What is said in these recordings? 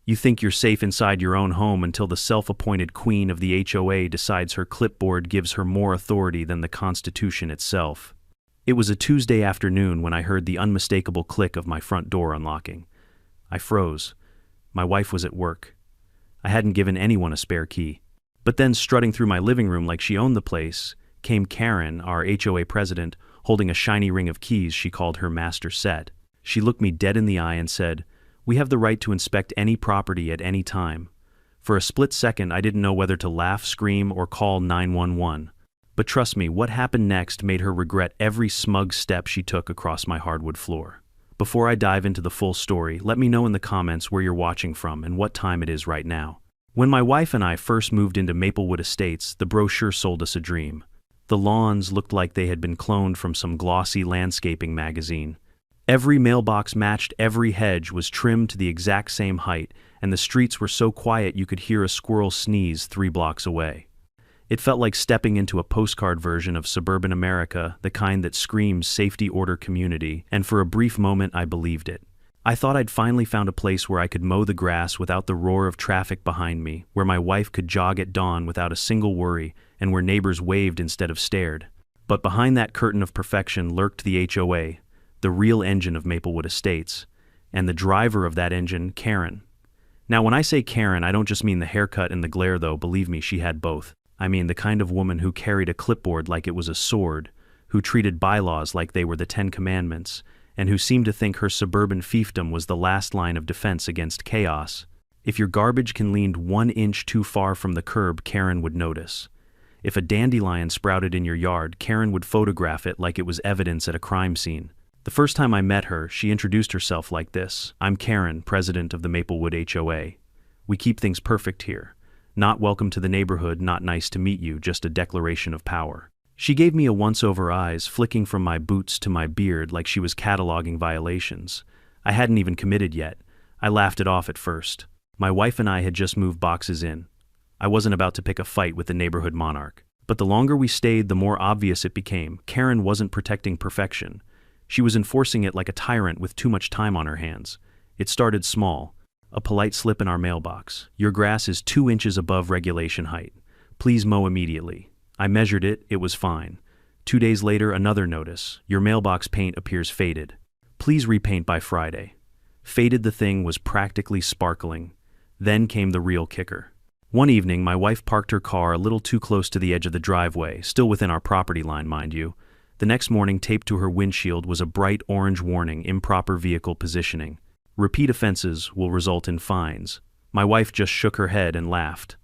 You think you're safe inside your own home until the self-appointed queen of the HOA decides her clipboard gives her more authority than the Constitution itself. It was a Tuesday afternoon when I heard the unmistakable click of my front door unlocking. I froze. My wife was at work. I hadn't given anyone a spare key. But then, strutting through my living room like she owned the place, came Karen, our HOA president, holding a shiny ring of keys she called her master set. She looked me dead in the eye and said, "We have the right to inspect any property at any time." For a split second, I didn't know whether to laugh, scream, or call 911. But trust me, what happened next made her regret every smug step she took across my hardwood floor. Before I dive into the full story, let me know in the comments where you're watching from and what time it is right now. When my wife and I first moved into Maplewood Estates, the brochure sold us a dream. The lawns looked like they had been cloned from some glossy landscaping magazine. Every mailbox matched, every hedge was trimmed to the exact same height, and the streets were so quiet you could hear a squirrel sneeze 3 blocks away. It felt like stepping into a postcard version of suburban America, the kind that screams safety, order, community, and for a brief moment I believed it. I thought I'd finally found a place where I could mow the grass without the roar of traffic behind me, where my wife could jog at dawn without a single worry, and where neighbors waved instead of stared. But behind that curtain of perfection lurked the HOA, the real engine of Maplewood Estates, and the driver of that engine, Karen. Now, when I say Karen, I don't just mean the haircut and the glare, though. Believe me, she had both. I mean the kind of woman who carried a clipboard like it was a sword, who treated bylaws like they were the 10 Commandments, and who seemed to think her suburban fiefdom was the last line of defense against chaos. If your garbage can lean 1 inch too far from the curb, Karen would notice. If a dandelion sprouted in your yard, Karen would photograph it like it was evidence at a crime scene. The first time I met her, she introduced herself like this: "I'm Karen, president of the Maplewood HOA. We keep things perfect here. Not welcome to the neighborhood, not nice to meet you, just a declaration of power." She gave me a once-over eyes, flicking from my boots to my beard like she was cataloging violations. I hadn't even committed yet. I laughed it off at first. My wife and I had just moved boxes in. I wasn't about to pick a fight with the neighborhood monarch. But the longer we stayed, the more obvious it became. Karen wasn't protecting perfection. She was enforcing it like a tyrant with too much time on her hands. It started small. A polite slip in our mailbox: "Your grass is 2 inches above regulation height. Please mow immediately." I measured it, it was fine. 2 days later, another notice: "Your mailbox paint appears faded. Please repaint by Friday." Faded, the thing was practically sparkling. Then came the real kicker. One evening, my wife parked her car a little too close to the edge of the driveway, still within our property line, mind you. The next morning, taped to her windshield was a bright orange warning: "Improper vehicle positioning. Repeat offenses will result in fines." My wife just shook her head and laughed.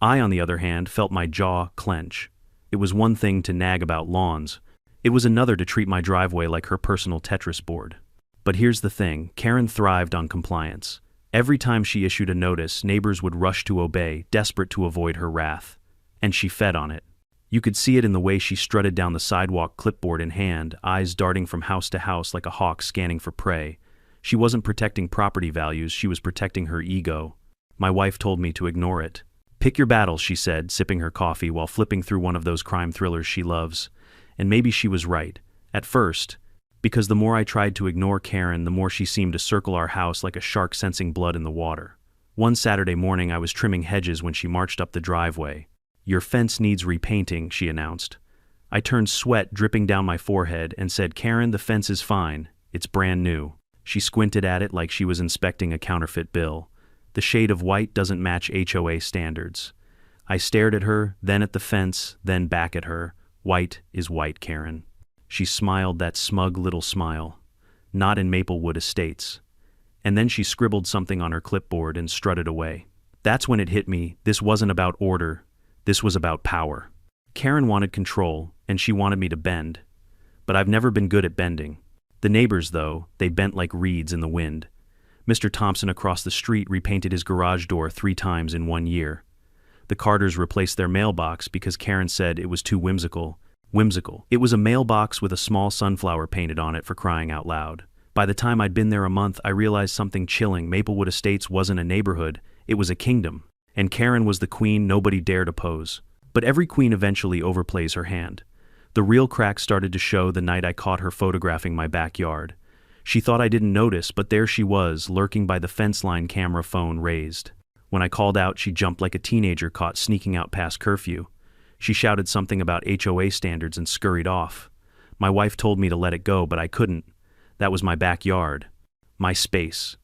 I, on the other hand, felt my jaw clench. It was one thing to nag about lawns. It was another to treat my driveway like her personal Tetris board. But here's the thing: Karen thrived on compliance. Every time she issued a notice, neighbors would rush to obey, desperate to avoid her wrath. And she fed on it. You could see it in the way she strutted down the sidewalk, clipboard in hand, eyes darting from house to house like a hawk scanning for prey. She wasn't protecting property values, she was protecting her ego. My wife told me to ignore it. "Pick your battles," she said, sipping her coffee while flipping through one of those crime thrillers she loves. And maybe she was right. At first. Because the more I tried to ignore Karen, the more she seemed to circle our house like a shark sensing blood in the water. One Saturday morning, I was trimming hedges when she marched up the driveway. "Your fence needs repainting," she announced. I turned, sweat dripping down my forehead, and said, "Karen, the fence is fine. It's brand new." She squinted at it like she was inspecting a counterfeit bill. "The shade of white doesn't match HOA standards." I stared at her, then at the fence, then back at her. "White is white, Karen." She smiled that smug little smile. "Not in Maplewood Estates." And then she scribbled something on her clipboard and strutted away. That's when it hit me: this wasn't about order. This was about power. Karen wanted control, and she wanted me to bend. But I've never been good at bending. The neighbors, though, they bent like reeds in the wind. Mr. Thompson across the street repainted his garage door 3 times in 1 year. The Carters replaced their mailbox because Karen said it was too whimsical. Whimsical. It was a mailbox with a small sunflower painted on it, for crying out loud. By the time I'd been there a month, I realized something chilling. Maplewood Estates wasn't a neighborhood, it was a kingdom. And Karen was the queen nobody dared oppose. But every queen eventually overplays her hand. The real crack started to show the night I caught her photographing my backyard. She thought I didn't notice, but there she was, lurking by the fence line, camera phone raised. When I called out, she jumped like a teenager caught sneaking out past curfew. She shouted something about HOA standards and scurried off. My wife told me to let it go, but I couldn't. That was my backyard. My space.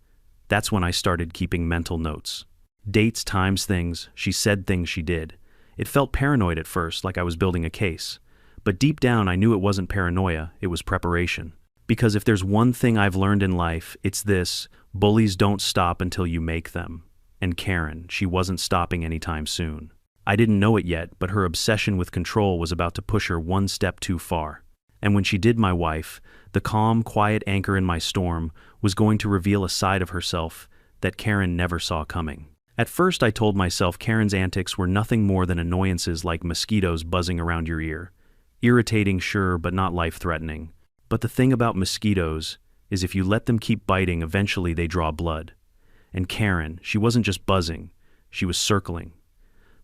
That's when I started keeping mental notes. Dates, times, things. She said things she did. It felt paranoid at first, like I was building a case. But deep down, I knew it wasn't paranoia, it was preparation. Because if there's one thing I've learned in life, it's this: bullies don't stop until you make them. And Karen, she wasn't stopping anytime soon. I didn't know it yet, but her obsession with control was about to push her one step too far. And when she did, my wife, the calm, quiet anchor in my storm, was going to reveal a side of herself that Karen never saw coming. At first, I told myself Karen's antics were nothing more than annoyances like mosquitoes buzzing around your ear. Irritating, sure, but not life-threatening. But the thing about mosquitoes is if you let them keep biting, eventually they draw blood. And Karen, she wasn't just buzzing, she was circling.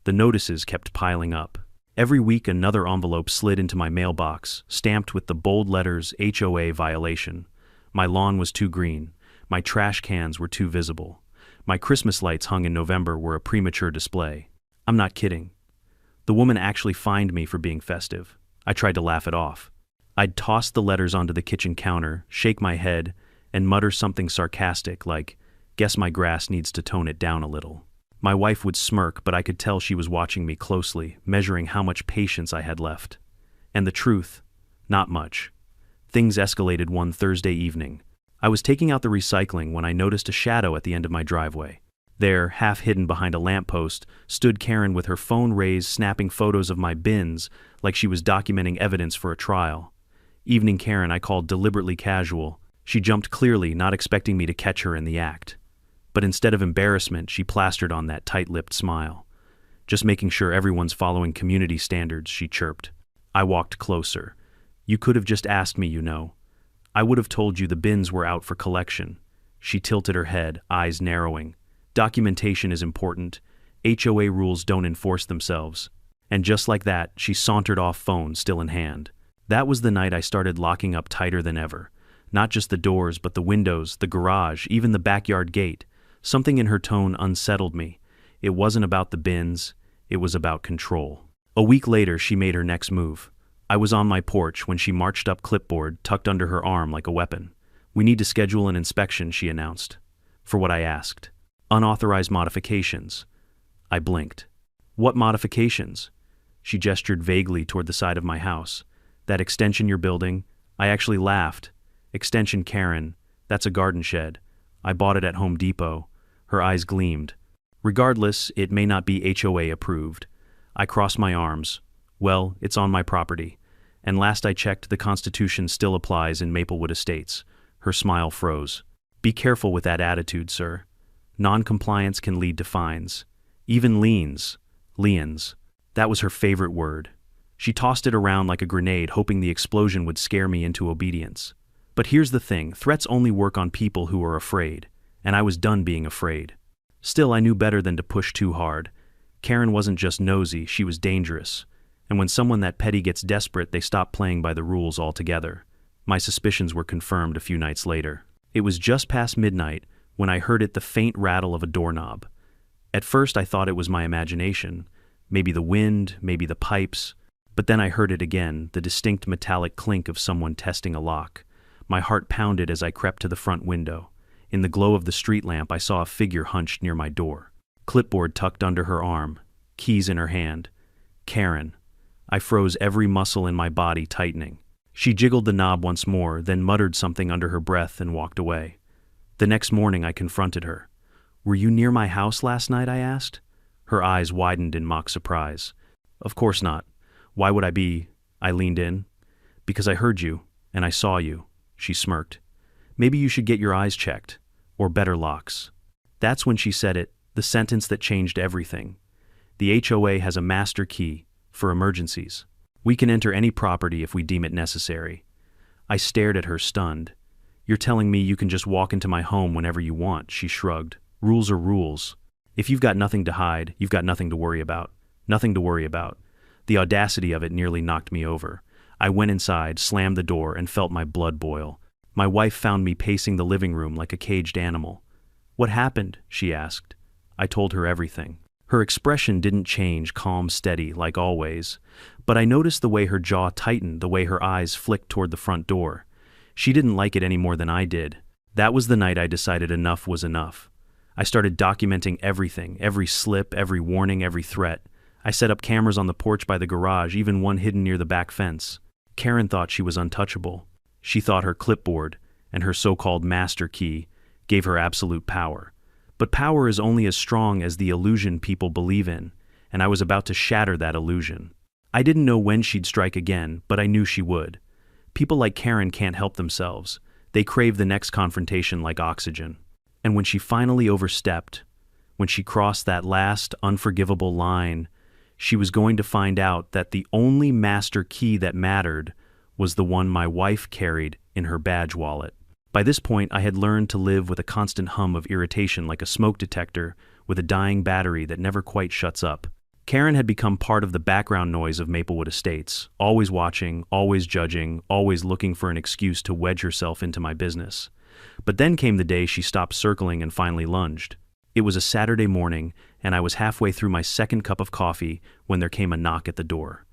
The notices kept piling up. Every week another envelope slid into my mailbox, stamped with the bold letters HOA violation. My lawn was too green. My trash cans were too visible. My Christmas lights hung in November were a premature display. I'm not kidding. The woman actually fined me for being festive. I tried to laugh it off. I'd toss the letters onto the kitchen counter, shake my head, and mutter something sarcastic like, "Guess my grass needs to tone it down a little." My wife would smirk, but I could tell she was watching me closely, measuring how much patience I had left. And the truth? Not much. Things escalated one Thursday evening. I was taking out the recycling when I noticed a shadow at the end of my driveway. There, half hidden behind a lamppost, stood Karen with her phone raised, snapping photos of my bins like she was documenting evidence for a trial. Evening Karen, I called deliberately casual. She jumped clearly, not expecting me to catch her in the act. But instead of embarrassment, she plastered on that tight-lipped smile. "Just making sure everyone's following community standards," she chirped. I walked closer. "You could have just asked me, you know. I would have told you the bins were out for collection." She tilted her head, eyes narrowing. "Documentation is important. HOA rules don't enforce themselves." And just like that, she sauntered off, phone still in hand. That was the night I started locking up tighter than ever. Not just the doors, but the windows, the garage, even the backyard gate. Something in her tone unsettled me. It wasn't about the bins, it was about control. A week later, she made her next move. I was on my porch when she marched up, clipboard tucked under her arm like a weapon. "We need to schedule an inspection," she announced. For what I asked. "Unauthorized modifications." I blinked. "What modifications?" She gestured vaguely toward the side of my house. "That extension you're building?" I actually laughed. "Extension, Karen. That's a garden shed. I bought it at Home Depot." Her eyes gleamed. "Regardless, it may not be HOA approved." I crossed my arms. "Well, it's on my property. And last I checked, the Constitution still applies in Maplewood Estates." Her smile froze. "Be careful with that attitude, sir. Non-compliance can lead to fines. Even liens. Liens." That was her favorite word. She tossed it around like a grenade, hoping the explosion would scare me into obedience. But here's the thing, threats only work on people who are afraid, and I was done being afraid. Still, I knew better than to push too hard. Karen wasn't just nosy, she was dangerous. And when someone that petty gets desperate, they stop playing by the rules altogether. My suspicions were confirmed a few nights later. It was just past midnight when I heard the faint rattle of a doorknob. At first I thought it was my imagination, maybe the wind, maybe the pipes, but then I heard it again, the distinct metallic clink of someone testing a lock. My heart pounded as I crept to the front window. In the glow of the street lamp, I saw a figure hunched near my door. Clipboard tucked under her arm, keys in her hand. Karen. I froze, every muscle in my body tightening. She jiggled the knob once more, then muttered something under her breath and walked away. The next morning I confronted her. "Were you near my house last night?" I asked. Her eyes widened in mock surprise. "Of course not. Why would I be?" I leaned in. "Because I heard you, and I saw you." She smirked. "Maybe you should get your eyes checked, or better locks." That's when she said it, the sentence that changed everything. The HOA has a master key for emergencies. We can enter any property if we deem it necessary. I stared at her, stunned. "You're telling me you can just walk into my home whenever you want?" She shrugged. "Rules are rules. If you've got nothing to hide, you've got nothing to worry about." Nothing to worry about. The audacity of it nearly knocked me over. I went inside, slammed the door, and felt my blood boil. My wife found me pacing the living room like a caged animal. "What happened?" she asked. I told her everything. Her expression didn't change, calm, steady, like always, but I noticed the way her jaw tightened, the way her eyes flicked toward the front door. She didn't like it any more than I did. That was the night I decided enough was enough. I started documenting everything, every slip, every warning, every threat. I set up cameras on the porch by the garage, even one hidden near the back fence. Karen thought she was untouchable. She thought her clipboard, and her so-called master key, gave her absolute power. But power is only as strong as the illusion people believe in, and I was about to shatter that illusion. I didn't know when she'd strike again, but I knew she would. People like Karen can't help themselves. They crave the next confrontation like oxygen. And when she finally overstepped, when she crossed that last unforgivable line, she was going to find out that the only master key that mattered was the one my wife carried in her badge wallet. By this point, I had learned to live with a constant hum of irritation like a smoke detector with a dying battery that never quite shuts up. Karen had become part of the background noise of Maplewood Estates, always watching, always judging, always looking for an excuse to wedge herself into my business. But then came the day she stopped circling and finally lunged. It was a Saturday morning, and I was halfway through my second cup of coffee when there came a knock at the door.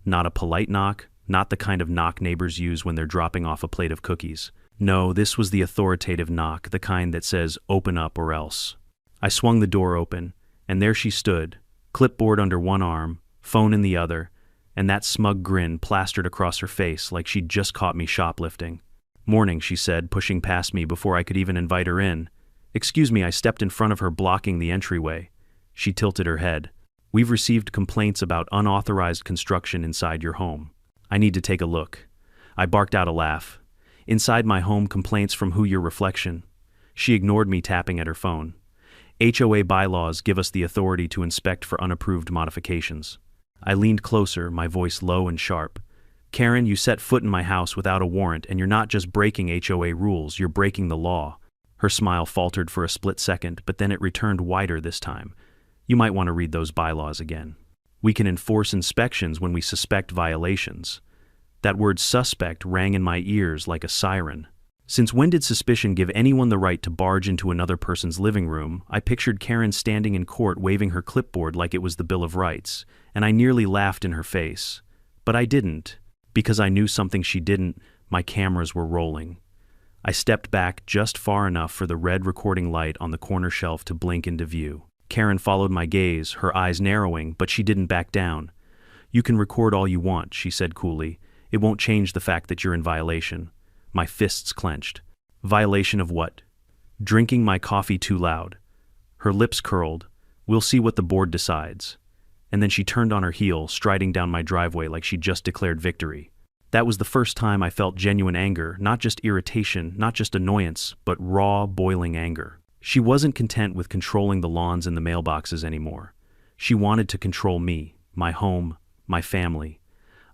Not a polite knock, not the kind of knock neighbors use when they're dropping off a plate of cookies. No, this was the authoritative knock, the kind that says, "Open up or else." I swung the door open, and there she stood, clipboard under one arm, phone in the other, and that smug grin plastered across her face like she'd just caught me shoplifting. "Morning," she said, pushing past me before I could even invite her in. "Excuse me," I stepped in front of her, blocking the entryway. She tilted her head. "We've received complaints about unauthorized construction inside your home. I need to take a look." I barked out a laugh. "Inside my home, complaints from who? Your reflection?" She ignored me, tapping at her phone. "HOA bylaws give us the authority to inspect for unapproved modifications." I leaned closer, my voice low and sharp. "Karen, you set foot in my house without a warrant, and you're not just breaking HOA rules, you're breaking the law." Her smile faltered for a split second, but then it returned wider this time. "You might want to read those bylaws again. We can enforce inspections when we suspect violations." That word "suspect" rang in my ears like a siren. Since when did suspicion give anyone the right to barge into another person's living room? I pictured Karen standing in court waving her clipboard like it was the Bill of Rights, and I nearly laughed in her face. But I didn't, because I knew something she didn't. My cameras were rolling. I stepped back just far enough for the red recording light on the corner shelf to blink into view. Karen followed my gaze, her eyes narrowing, but she didn't back down. "You can record all you want," she said coolly. "It won't change the fact that you're in violation." My fists clenched. "Violation of what?" "Drinking my coffee too loud." Her lips curled. "We'll see what the board decides." And then she turned on her heel, striding down my driveway like she'd just declared victory. That was the first time I felt genuine anger, not just irritation, not just annoyance, but raw, boiling anger. She wasn't content with controlling the lawns and the mailboxes anymore. She wanted to control me, my home, my family.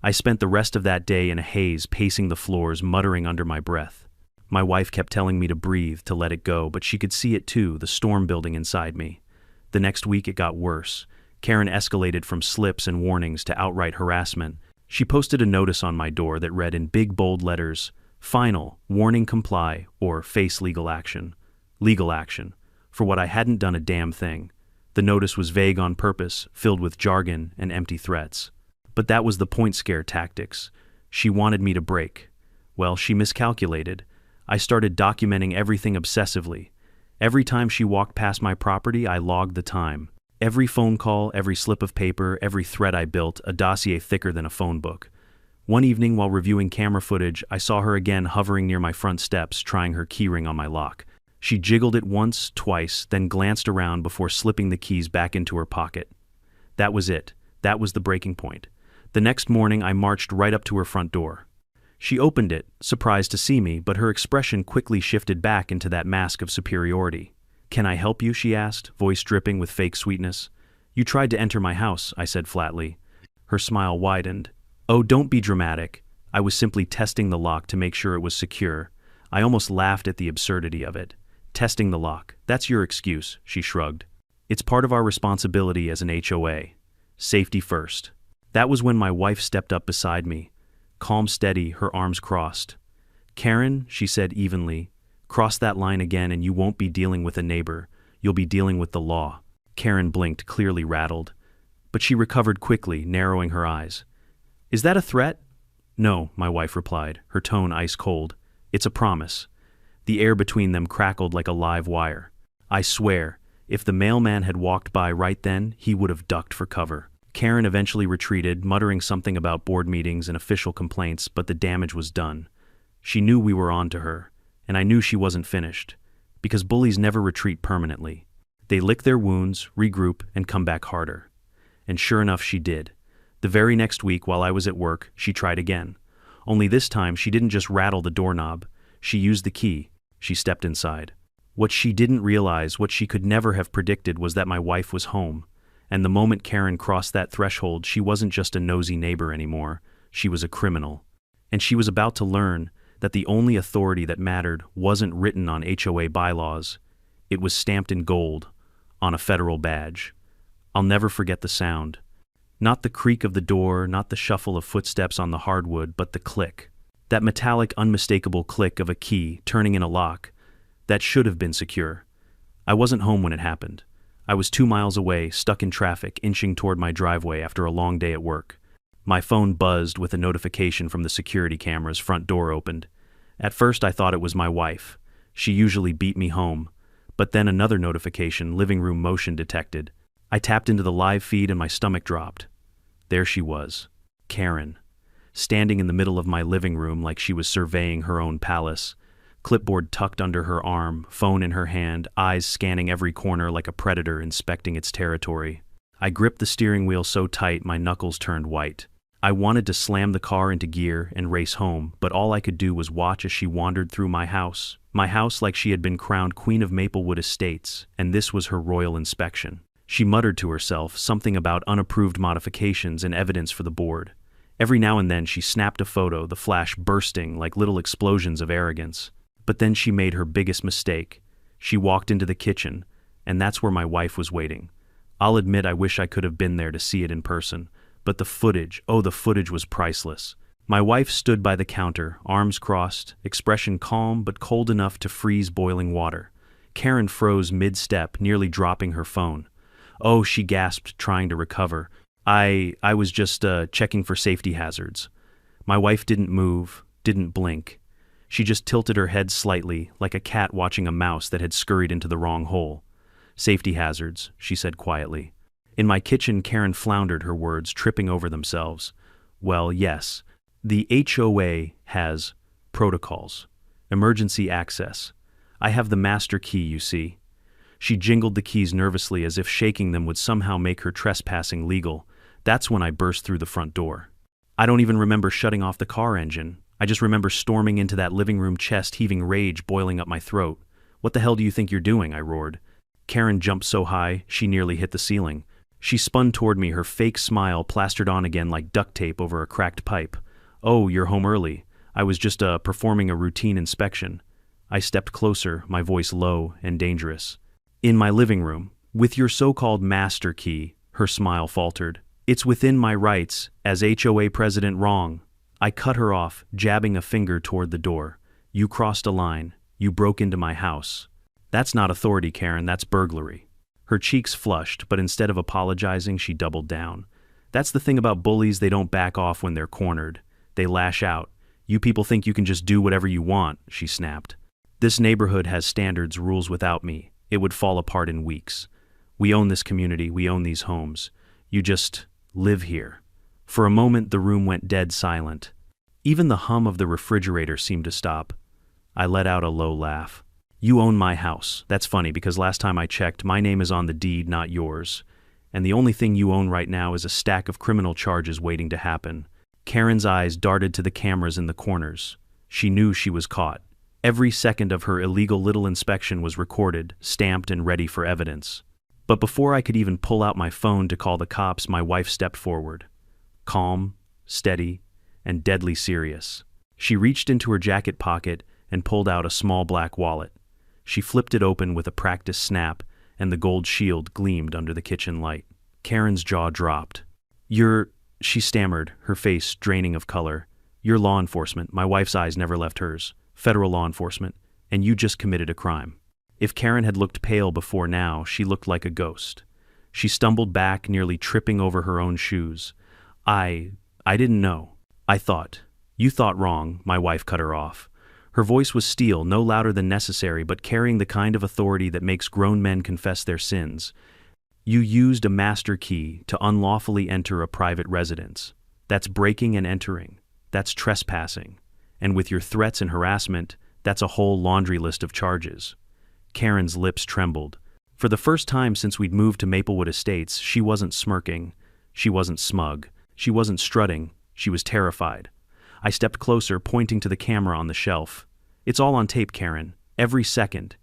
I spent the rest of that day in a haze, pacing the floors, muttering under my breath. My wife kept telling me to breathe, to let it go, but she could see it too, the storm building inside me. The next week it got worse. Karen escalated from slips and warnings to outright harassment. She posted a notice on my door that read in big bold letters, "Final, warning, comply, or face legal action." Legal action, for what I hadn't done a damn thing. The notice was vague on purpose, filled with jargon and empty threats. But that was the point, scare tactics. She wanted me to break. Well, she miscalculated. I started documenting everything obsessively. Every time she walked past my property, I logged the time. Every phone call, every slip of paper, every thread I built, a dossier thicker than a phone book. One evening, while reviewing camera footage, I saw her again hovering near my front steps, trying her keyring on my lock. She jiggled it once, twice, then glanced around before slipping the keys back into her pocket. That was it. That was the breaking point. The next morning, I marched right up to her front door. She opened it, surprised to see me, but her expression quickly shifted back into that mask of superiority. "Can I help you?" she asked, voice dripping with fake sweetness. "You tried to enter my house," I said flatly. Her smile widened. "Oh, don't be dramatic. I was simply testing the lock to make sure it was secure." I almost laughed at the absurdity of it. "Testing the lock. That's your excuse," she shrugged. "It's part of our responsibility as an HOA. Safety first." That was when my wife stepped up beside me. Calm, steady, her arms crossed. Karen, she said evenly, cross that line again and you won't be dealing with a neighbor, you'll be dealing with the law. Karen blinked, clearly rattled. But she recovered quickly, narrowing her eyes. Is that a threat? No, my wife replied, her tone ice cold. It's a promise. The air between them crackled like a live wire. I swear, if the mailman had walked by right then, he would have ducked for cover. Karen eventually retreated, muttering something about board meetings and official complaints, but the damage was done. She knew we were on to her, and I knew she wasn't finished, because bullies never retreat permanently. They lick their wounds, regroup, and come back harder. And sure enough, she did. The very next week, while I was at work, she tried again. Only this time, she didn't just rattle the doorknob. She used the key. She stepped inside. What she didn't realize, what she could never have predicted, was that my wife was home. And the moment Karen crossed that threshold, she wasn't just a nosy neighbor anymore. She was a criminal. And she was about to learn that the only authority that mattered wasn't written on HOA bylaws. It was stamped in gold, on a federal badge. I'll never forget the sound. Not the creak of the door, not the shuffle of footsteps on the hardwood, but the click. That metallic, unmistakable click of a key turning in a lock that should have been secure. I wasn't home when it happened. I was 2 miles away, stuck in traffic, inching toward my driveway after a long day at work. My phone buzzed with a notification from the security cameras. Front door opened. At first I thought it was my wife. She usually beat me home. But then another notification, living room motion detected. I tapped into the live feed and my stomach dropped. There she was, Karen, standing in the middle of my living room like she was surveying her own palace. Clipboard tucked under her arm, phone in her hand, eyes scanning every corner like a predator inspecting its territory. I gripped the steering wheel so tight my knuckles turned white. I wanted to slam the car into gear and race home, but all I could do was watch as she wandered through my house like she had been crowned Queen of Maplewood Estates, and this was her royal inspection. She muttered to herself something about unapproved modifications and evidence for the board. Every now and then she snapped a photo, the flash bursting like little explosions of arrogance. But then she made her biggest mistake. She walked into the kitchen, and that's where my wife was waiting. I'll admit I wish I could have been there to see it in person, but the footage, oh, the footage was priceless. My wife stood by the counter, arms crossed, expression calm but cold enough to freeze boiling water. Karen froze mid-step, nearly dropping her phone. Oh, she gasped, trying to recover. I was just checking for safety hazards. My wife didn't move, didn't blink. She just tilted her head slightly, like a cat watching a mouse that had scurried into the wrong hole. Safety hazards, she said quietly. In my kitchen, Karen floundered, her words tripping over themselves. Well, yes. The HOA has protocols. Emergency access. I have the master key, you see. She jingled the keys nervously as if shaking them would somehow make her trespassing legal. That's when I burst through the front door. I don't even remember shutting off the car engine. I just remember storming into that living room, chest-heaving rage boiling up my throat. What the hell do you think you're doing? I roared. Karen jumped so high, she nearly hit the ceiling. She spun toward me, her fake smile plastered on again like duct tape over a cracked pipe. Oh, you're home early. I was just performing a routine inspection. I stepped closer, my voice low and dangerous. In my living room, with your so-called master key, her smile faltered. It's within my rights, as HOA president. Wrong. I cut her off, jabbing a finger toward the door. You crossed a line. You broke into my house. That's not authority, Karen, that's burglary. Her cheeks flushed, but instead of apologizing, she doubled down. That's the thing about bullies, they don't back off when they're cornered. They lash out. You people think you can just do whatever you want, she snapped. This neighborhood has standards, rules. Without me, it would fall apart in weeks. We own this community, we own these homes. You just live here. For a moment, the room went dead silent. Even the hum of the refrigerator seemed to stop. I let out a low laugh. You own my house. That's funny because last time I checked, my name is on the deed, not yours. And the only thing you own right now is a stack of criminal charges waiting to happen. Karen's eyes darted to the cameras in the corners. She knew she was caught. Every second of her illegal little inspection was recorded, stamped and ready for evidence. But before I could even pull out my phone to call the cops, my wife stepped forward. Calm, steady, and deadly serious. She reached into her jacket pocket and pulled out a small black wallet. She flipped it open with a practiced snap, and the gold shield gleamed under the kitchen light. Karen's jaw dropped. She stammered, her face draining of color. You're law enforcement. My wife's eyes never left hers. federal law enforcement, and you just committed a crime. If Karen had looked pale before now, she looked like a ghost. She stumbled back, nearly tripping over her own shoes. I didn't know. I thought. You thought wrong, my wife cut her off. Her voice was steel, no louder than necessary, but carrying the kind of authority that makes grown men confess their sins. You used a master key to unlawfully enter a private residence. That's breaking and entering. That's trespassing. And with your threats and harassment, that's a whole laundry list of charges. Karen's lips trembled. For the first time since we'd moved to Maplewood Estates, she wasn't smirking. She wasn't smug. She wasn't strutting. She was terrified. I stepped closer, pointing to the camera on the shelf. It's all on tape, Karen. Every second.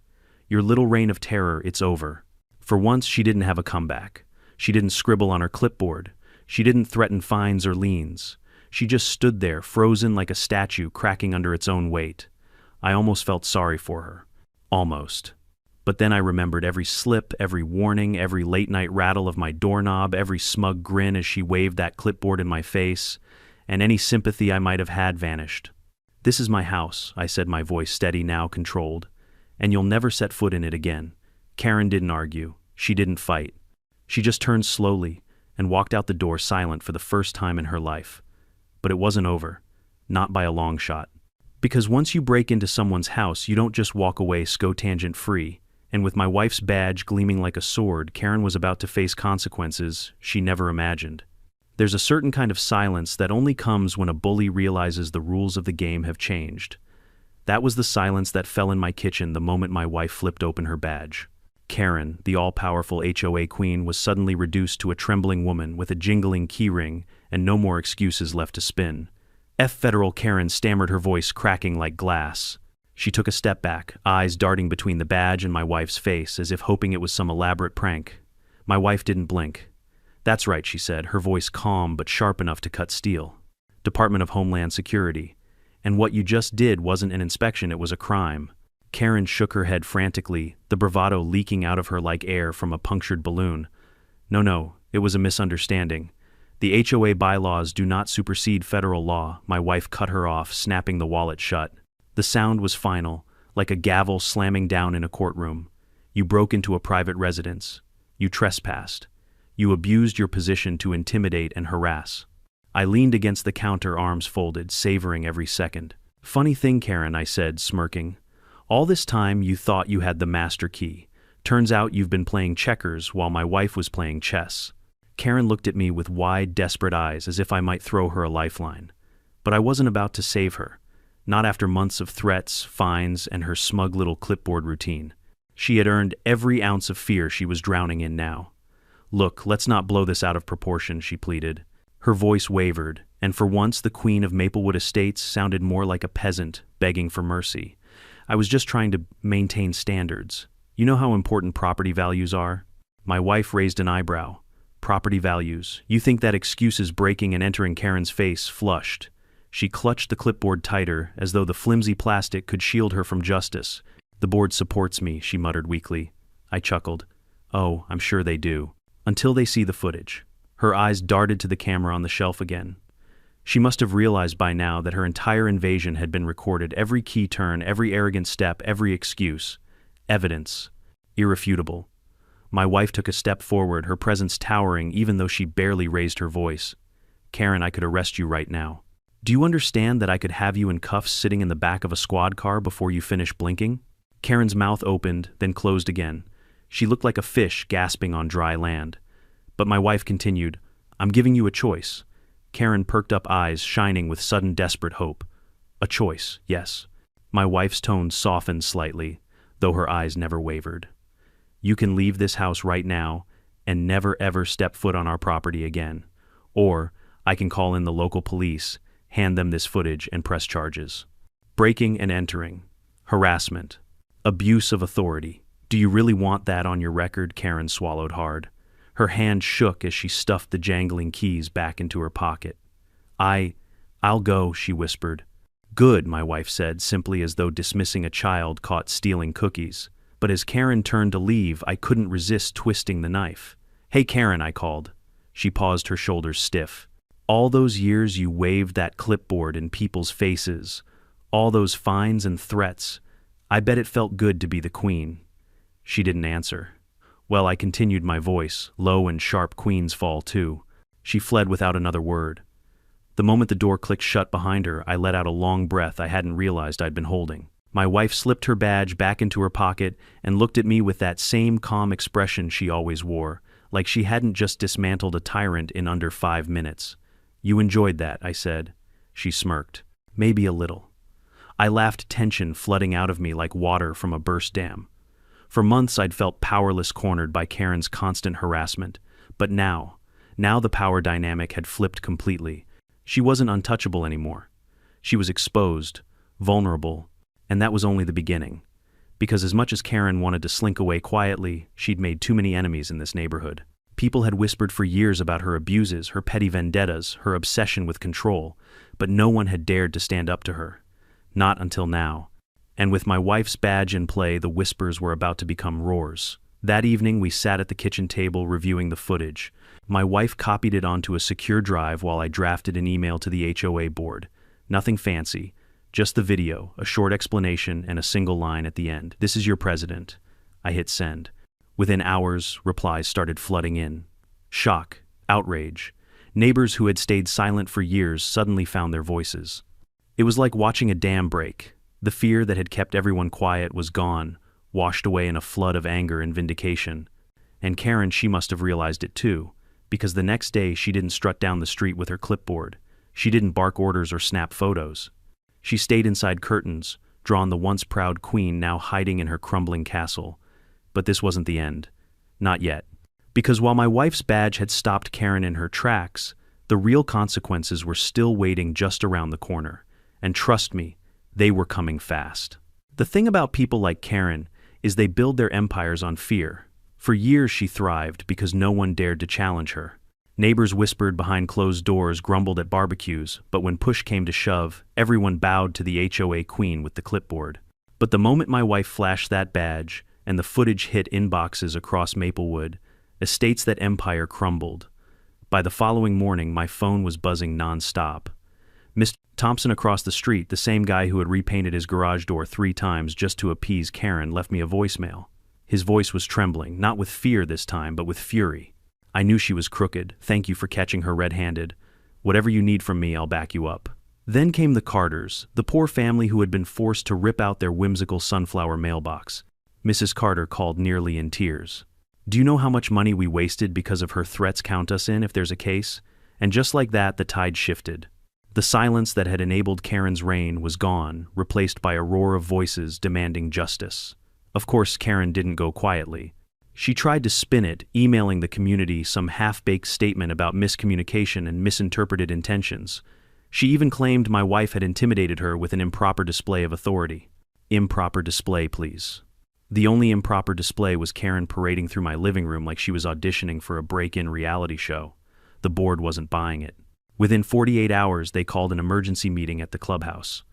Your little reign of terror, it's over. For once, she didn't have a comeback. She didn't scribble on her clipboard. She didn't threaten fines or liens. She just stood there, frozen like a statue, cracking under its own weight. I almost felt sorry for her. Almost. But then I remembered every slip, every warning, every late-night rattle of my doorknob, every smug grin as she waved that clipboard in my face, and any sympathy I might have had vanished. This is my house, I said, my voice steady, now controlled, and you'll never set foot in it again. Karen didn't argue. She didn't fight. She just turned slowly and walked out the door silent for the first time in her life. But it wasn't over. Not by a long shot. Because once you break into someone's house, you don't just walk away scotangent-free. And with my wife's badge gleaming like a sword, Karen was about to face consequences she never imagined. There's a certain kind of silence that only comes when a bully realizes the rules of the game have changed. That was the silence that fell in my kitchen the moment my wife flipped open her badge. Karen, the all-powerful HOA queen, was suddenly reduced to a trembling woman with a jingling keyring and no more excuses left to spin. Federal, Karen stammered, her voice cracking like glass. She took a step back, eyes darting between the badge and my wife's face, as if hoping it was some elaborate prank. My wife didn't blink. That's right, she said, her voice calm but sharp enough to cut steel. Department of Homeland Security. And what you just did wasn't an inspection, it was a crime. Karen shook her head frantically, the bravado leaking out of her like air from a punctured balloon. No, it was a misunderstanding. The HOA bylaws do not supersede federal law, my wife cut her off, snapping the wallet shut. The sound was final, like a gavel slamming down in a courtroom. You broke into a private residence. You trespassed. You abused your position to intimidate and harass. I leaned against the counter, arms folded, savoring every second. Funny thing, Karen, I said, smirking. All this time you thought you had the master key. Turns out you've been playing checkers while my wife was playing chess. Karen looked at me with wide, desperate eyes as if I might throw her a lifeline. But I wasn't about to save her. Not after months of threats, fines, and her smug little clipboard routine. She had earned every ounce of fear she was drowning in now. Look, let's not blow this out of proportion, she pleaded. Her voice wavered, and for once the queen of Maplewood Estates sounded more like a peasant begging for mercy. I was just trying to maintain standards. You know how important property values are? My wife raised an eyebrow. Property values. You think that excuses breaking and entering? Karen's face flushed. She clutched the clipboard tighter, as though the flimsy plastic could shield her from justice. The board supports me, she muttered weakly. I chuckled. Oh, I'm sure they do. Until they see the footage. Her eyes darted to the camera on the shelf again. She must have realized by now that her entire invasion had been recorded, every key turn, every arrogant step, every excuse. Evidence. Irrefutable. My wife took a step forward, her presence towering even though she barely raised her voice. Karen, I could arrest you right now. Do you understand that I could have you in cuffs sitting in the back of a squad car before you finish blinking? Karen's mouth opened, then closed again. She looked like a fish gasping on dry land. But my wife continued, I'm giving you a choice. Karen perked up, eyes shining with sudden desperate hope. A choice, yes. My wife's tone softened slightly, though her eyes never wavered. You can leave this house right now and never ever step foot on our property again. Or I can call in the local police, hand them this footage, and press charges. Breaking and entering. Harassment. Abuse of authority. Do you really want that on your record? Karen swallowed hard. Her hand shook as she stuffed the jangling keys back into her pocket. I'll go, she whispered. Good, my wife said, simply as though dismissing a child caught stealing cookies. But as Karen turned to leave, I couldn't resist twisting the knife. Hey, Karen, I called. She paused, her shoulders stiff. All those years you waved that clipboard in people's faces. All those fines and threats. I bet it felt good to be the queen. She didn't answer. Well, I continued my voice, low and sharp. Queens fall too. She fled without another word. The moment the door clicked shut behind her, I let out a long breath I hadn't realized I'd been holding. My wife slipped her badge back into her pocket and looked at me with that same calm expression she always wore, like she hadn't just dismantled a tyrant in under 5 minutes. You enjoyed that, I said. She smirked. Maybe a little. I laughed, tension flooding out of me like water from a burst dam. For months I'd felt powerless, cornered by Karen's constant harassment. But now the power dynamic had flipped completely. She wasn't untouchable anymore. She was exposed, vulnerable, and that was only the beginning. Because as much as Karen wanted to slink away quietly, she'd made too many enemies in this neighborhood. People had whispered for years about her abuses, her petty vendettas, her obsession with control, but no one had dared to stand up to her. Not until now. And with my wife's badge in play, the whispers were about to become roars. That evening, we sat at the kitchen table reviewing the footage. My wife copied it onto a secure drive while I drafted an email to the HOA board. Nothing fancy, just the video, a short explanation, and a single line at the end. This is your president. I hit send. Within hours, replies started flooding in. Shock, outrage. Neighbors who had stayed silent for years suddenly found their voices. It was like watching a dam break. The fear that had kept everyone quiet was gone, washed away in a flood of anger and vindication. And Karen, she must have realized it too, because the next day she didn't strut down the street with her clipboard. She didn't bark orders or snap photos. She stayed inside curtains, drawn the once proud queen now hiding in her crumbling castle. But this wasn't the end. Not yet. Because while my wife's badge had stopped Karen in her tracks, the real consequences were still waiting just around the corner. And trust me, they were coming fast. The thing about people like Karen is they build their empires on fear. For years she thrived because no one dared to challenge her. Neighbors whispered behind closed doors, grumbled at barbecues, but when push came to shove, everyone bowed to the HOA queen with the clipboard. But the moment my wife flashed that badge and the footage hit inboxes across Maplewood, estates, that empire crumbled. By the following morning, my phone was buzzing non-stop. Mr. Thompson across the street, the same guy who had repainted his garage door 3 times just to appease Karen, left me a voicemail. His voice was trembling, not with fear this time, but with fury. I knew she was crooked. Thank you for catching her red-handed. Whatever you need from me, I'll back you up. Then came the Carters, the poor family who had been forced to rip out their whimsical sunflower mailbox. Mrs. Carter called nearly in tears. Do you know how much money we wasted because of her threats? Count us in if there's a case. And just like that, the tide shifted. The silence that had enabled Karen's reign was gone, replaced by a roar of voices demanding justice. Of course, Karen didn't go quietly. She tried to spin it, emailing the community some half-baked statement about miscommunication and misinterpreted intentions. She even claimed my wife had intimidated her with an improper display of authority. Improper display, please. The only improper display was Karen parading through my living room like she was auditioning for a break-in reality show. The board wasn't buying it. Within 48 hours, they called an emergency meeting at the clubhouse.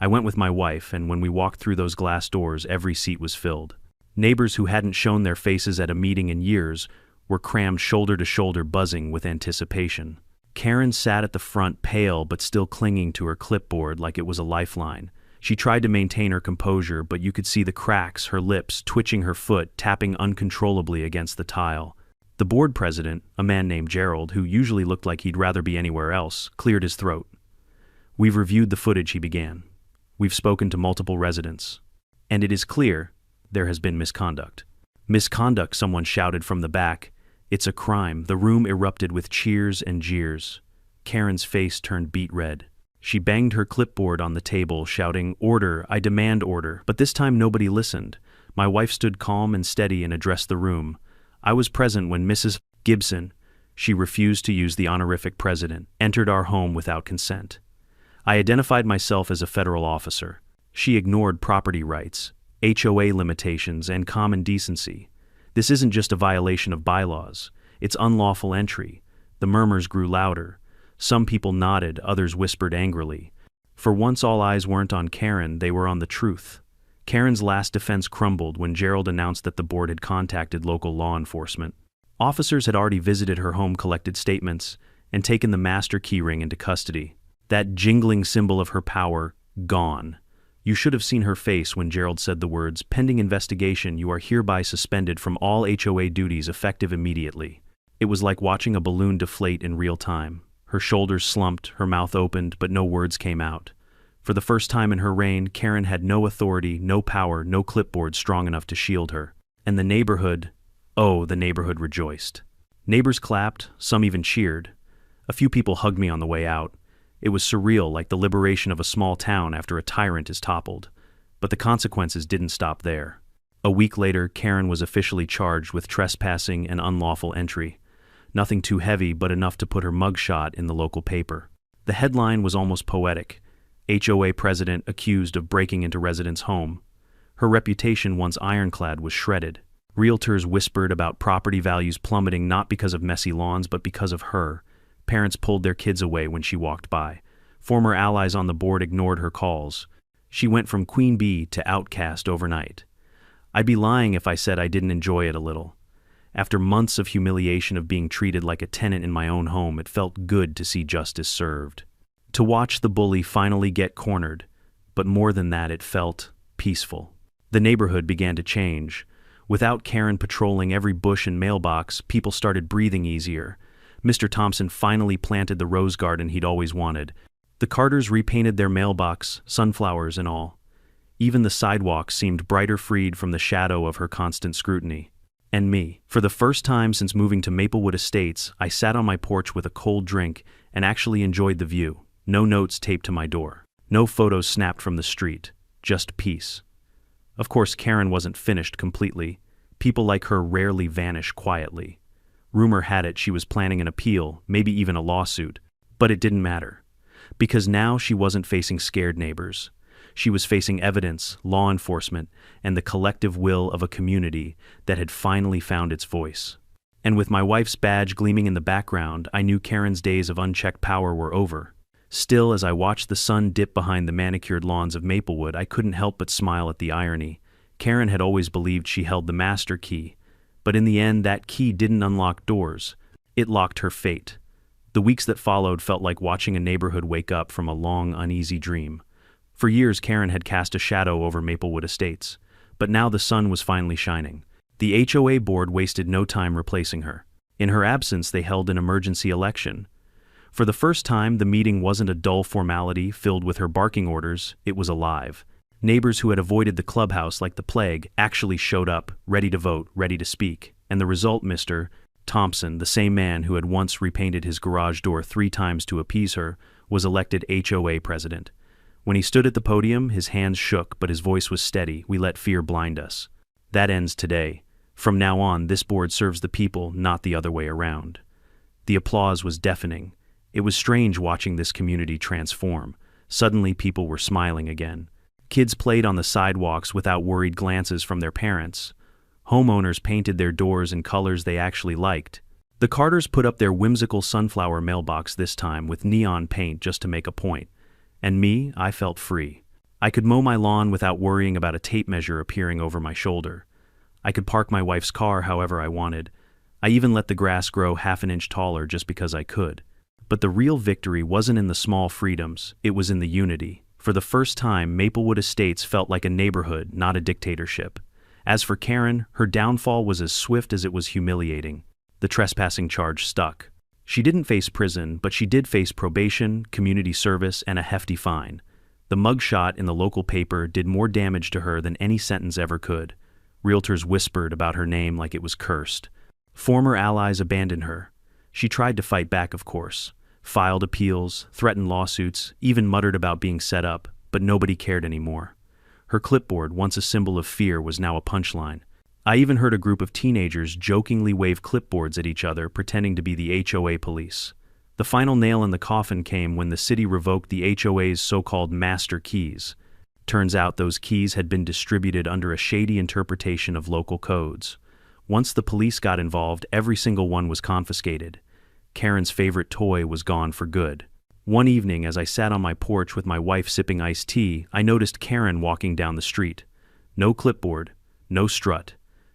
I went with my wife, and when we walked through those glass doors, every seat was filled. Neighbors who hadn't shown their faces at a meeting in years were crammed shoulder to shoulder, buzzing with anticipation. Karen sat at the front, pale but still clinging to her clipboard like it was a lifeline. She tried to maintain her composure, but you could see the cracks, her lips, twitching, her foot tapping uncontrollably against the tile. The board president, a man named Gerald, who usually looked like he'd rather be anywhere else, cleared his throat. We've reviewed the footage, he began. We've spoken to multiple residents. And it is clear there has been misconduct. Misconduct, someone shouted from the back. It's a crime. The room erupted with cheers and jeers. Karen's face turned beet red. She banged her clipboard on the table, shouting, "Order, I demand order." But this time nobody listened. My wife stood calm and steady and addressed the room. I was present when Mrs. Gibson, she refused to use the honorific president, entered our home without consent. I identified myself as a federal officer. She ignored property rights, HOA limitations, and common decency. This isn't just a violation of bylaws. It's unlawful entry. The murmurs grew louder. Some people nodded, others whispered angrily. For once all eyes weren't on Karen, they were on the truth. Karen's last defense crumbled when Gerald announced that the board had contacted local law enforcement. Officers had already visited her home, collected statements, and taken the master keyring into custody. That jingling symbol of her power, Gone. You should have seen her face when Gerald said the words, "Pending investigation, you are hereby suspended from all HOA duties effective immediately." It was like watching a balloon deflate in real time. Her shoulders slumped, her mouth opened, but no words came out. For the first time in her reign, Karen had no authority, no power, no clipboard strong enough to shield her. And the neighborhood rejoiced. Neighbors clapped, some even cheered. A few people hugged me on the way out. It was surreal, like the liberation of a small town after a tyrant is toppled. But the consequences didn't stop there. A week later, Karen was officially charged with trespassing and unlawful entry. Nothing too heavy, but enough to put her mugshot in the local paper. The headline was almost poetic. HOA president accused of breaking into resident's home. Her reputation, once ironclad, was shredded. Realtors whispered about property values plummeting not because of messy lawns, but because of her. Parents pulled their kids away when she walked by. Former allies on the board ignored her calls. She went from queen bee to outcast overnight. I'd be lying if I said I didn't enjoy it a little. After months of humiliation of being treated like a tenant in my own home, it felt good to see justice served. To watch the bully finally get cornered, but more than that, it felt peaceful. The neighborhood began to change. Without Karen patrolling every bush and mailbox, people started breathing easier. Mr. Thompson finally planted the rose garden he'd always wanted. The Carters repainted their mailbox, sunflowers and all. Even the sidewalks seemed brighter, freed from the shadow of her constant scrutiny. And me. For the first time since moving to Maplewood Estates, I sat on my porch with a cold drink and actually enjoyed the view. No notes taped to my door. No photos snapped from the street. Just peace. Of course, Karen wasn't finished completely. People like her rarely vanish quietly. Rumor had it she was planning an appeal, maybe even a lawsuit. But it didn't matter. Because now she wasn't facing scared neighbors. She was facing evidence, law enforcement, and the collective will of a community that had finally found its voice. And with my wife's badge gleaming in the background, I knew Karen's days of unchecked power were over. Still, as I watched the sun dip behind the manicured lawns of Maplewood, I couldn't help but smile at the irony. Karen had always believed she held the master key. But in the end, that key didn't unlock doors. It locked her fate. The weeks that followed felt like watching a neighborhood wake up from a long, uneasy dream. For years, Karen had cast a shadow over Maplewood Estates. But now the sun was finally shining. The HOA board wasted no time replacing her. In her absence, they held an emergency election. For the first time, the meeting wasn't a dull formality filled with her barking orders, it was alive. Neighbors who had avoided the clubhouse like the plague actually showed up, ready to vote, ready to speak. And the result, Mr. Thompson, the same man who had once repainted his garage door 3 times to appease her, was elected HOA president. When he stood at the podium, his hands shook, but his voice was steady. We let fear blind us. That ends today. From now on, this board serves the people, not the other way around. The applause was deafening. It was strange watching this community transform. Suddenly, people were smiling again. Kids played on the sidewalks without worried glances from their parents. Homeowners painted their doors in colors they actually liked. The Carters put up their whimsical sunflower mailbox this time with neon paint just to make a point. And me, I felt free. I could mow my lawn without worrying about a tape measure appearing over my shoulder. I could park my wife's car however I wanted. I even let the grass grow half an inch taller just because I could. But the real victory wasn't in the small freedoms, it was in the unity. For the first time, Maplewood Estates felt like a neighborhood, not a dictatorship. As for Karen, her downfall was as swift as it was humiliating. The trespassing charge stuck. She didn't face prison, but she did face probation, community service, and a hefty fine. The mugshot in the local paper did more damage to her than any sentence ever could. Realtors whispered about her name like it was cursed. Former allies abandoned her. She tried to fight back, of course. Filed appeals, threatened lawsuits, even muttered about being set up, but nobody cared anymore. Her clipboard, once a symbol of fear, was now a punchline. I even heard a group of teenagers jokingly wave clipboards at each other, pretending to be the HOA police. The final nail in the coffin came when the city revoked the HOA's so-called master keys. Turns out those keys had been distributed under a shady interpretation of local codes. Once the police got involved, every single one was confiscated. Karen's favorite toy was gone for good. One evening, as I sat on my porch with my wife sipping iced tea, I noticed Karen walking down the street. No clipboard, no strut.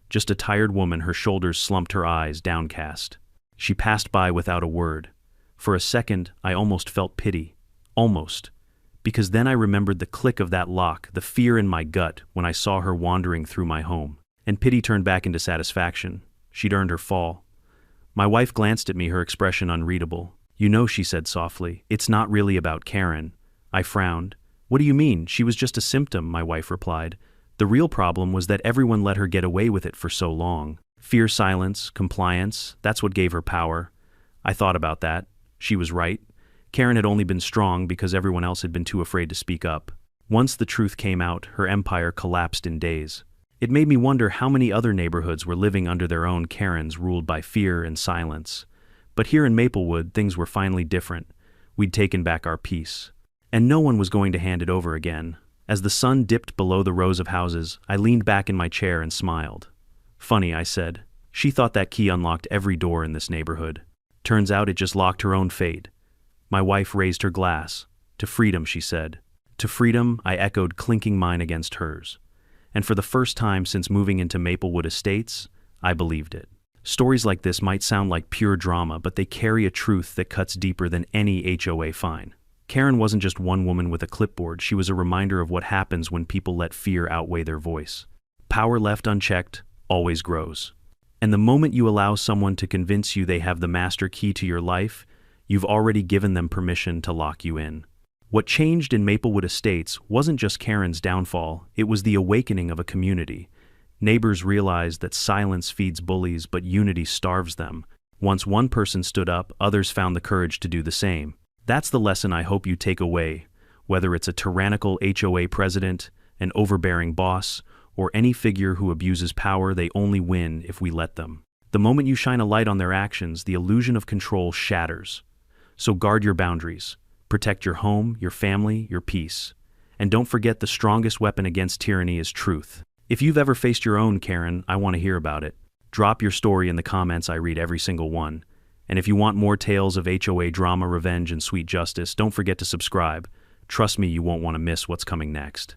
Just a tired woman, her shoulders slumped, her eyes downcast. She passed by without a word. For a second, I almost felt pity. Almost. because then I remembered the click of that lock, the fear in my gut when I saw her wandering through my home. And pity turned back into satisfaction. She'd earned her fall. My wife glanced at me, her expression unreadable. "You know," she said softly, "it's not really about Karen." I frowned. "What do you mean? She was just a symptom," my wife replied. "The real problem was that everyone let her get away with it for so long. Fear, silence, compliance, that's what gave her power." I thought about that. She was right. Karen had only been strong because everyone else had been too afraid to speak up. Once the truth came out, her empire collapsed in days. It made me wonder how many other neighborhoods were living under their own Karens ruled by fear and silence. But here in Maplewood, things were finally different. We'd taken back our peace. And no one was going to hand it over again. As the sun dipped below the rows of houses, I leaned back in my chair and smiled. "Funny," I said. "She thought that key unlocked every door in this neighborhood. Turns out it just locked her own fate." My wife raised her glass. "To freedom," she said. "To freedom," I echoed, clinking mine against hers. And for the first time since moving into Maplewood Estates, I believed it. Stories like this might sound like pure drama, but they carry a truth that cuts deeper than any HOA fine. Karen wasn't just one woman with a clipboard, she was a reminder of what happens when people let fear outweigh their voice. Power left unchecked always grows. And the moment you allow someone to convince you they have the master key to your life, you've already given them permission to lock you in. What changed in Maplewood Estates wasn't just Karen's downfall, it was the awakening of a community. Neighbors realized that silence feeds bullies, but unity starves them. Once one person stood up, others found the courage to do the same. That's the lesson I hope you take away, whether it's a tyrannical HOA president, an overbearing boss, or any figure who abuses power. They only win if we let them. The moment you shine a light on their actions, the illusion of control shatters. So guard your boundaries. Protect your home, your family, your peace. And don't forget, the strongest weapon against tyranny is truth. If you've ever faced your own Karen, I want to hear about it. Drop your story in the comments, I read every single one. And if you want more tales of HOA drama, revenge, and sweet justice, don't forget to subscribe. Trust me, you won't want to miss what's coming next.